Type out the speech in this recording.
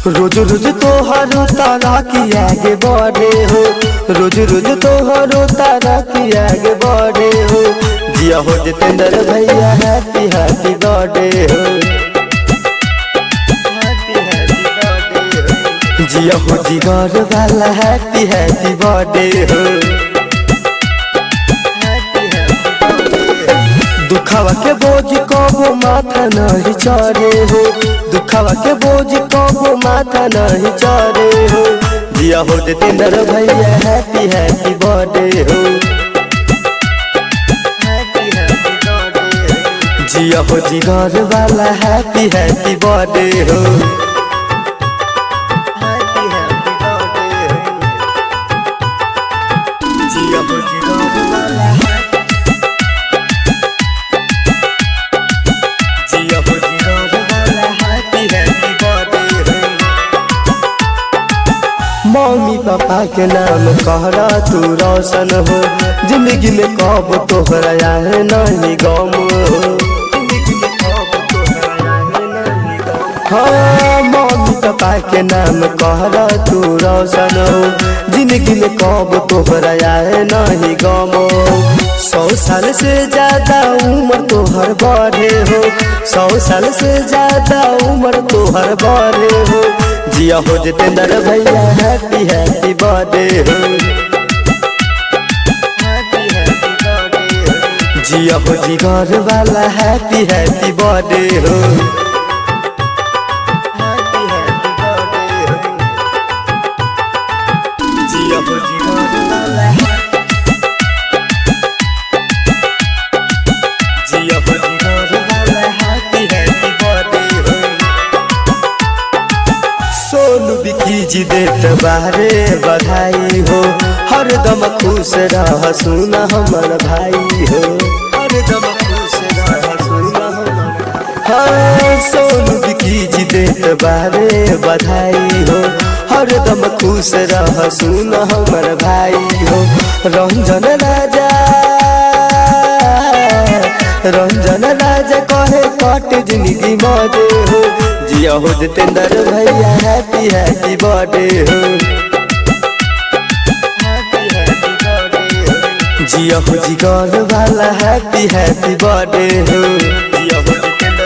रोज रोज तोहरो तारा की आगे बढ़े हो, रोज रोज तोहरो तारा की आगे बढ़े हो। जिया हो जितेंद्र भैया हैप्पी हैप्पी बर्थडे हो, जिया हो जिगर वाला हैप्पी हैप्पी बर्थडे हो। दुखावा के बोझ कबो माथा नहीं चढ़े हो, दुखावा के बोझ कबो माथा नहीं चढ़े हो। जिया हो जितेंद्र भैया हैप्पी हैप्पी बर्थडे हो, जिया हो जिगर वाला हैप्पी हैप्पी बर्थडे हो। जिया हो जिगर वाला मम्मी पापा के नाम कहरा तू रोशन हो, जिंदगी में कब तोहरा आए नहीं गम हो। हाँ मम्मी पापा के नाम कहरा तू रोशन हो, जिंदगी में कब तोहरा आए नहीं गम हो। 100 साल से ज्यादा उम्र तोहर बढ़े हो, 100 साल से ज्यादा उम्र तोहर बढ़े हो। जिया हो जितेंद्र भैया हैप्पी हैप्पी बर्थडे हो, जिया हो जिगर वाला हैप्पी हैप्पी बर्थडे हो। जिया हो जिगर वाला जिया हो जिगर वाला हैप्पी हैप्पी बर्थडे हो। सोनू बिकी जी देत बारे बधाई हो, हरदम खुश रह सुना हमर भाई हो, हरदम खुश रह सुना हमर। हाँ सोनू बिकी जी देत बारे बधाई हो, हरदम खुश रह सुना हमर भाई हो। रंजन राजा रंजन राजा कहे कट जिंदगी मजे हो। जिया हो जितेंद्र भैया हैप्पी हैप्पी बर्थडे हो, जिया हो जिगर वाला हैप्पी हैप्पी बर्थडे हो। जिया हो जितेंद्र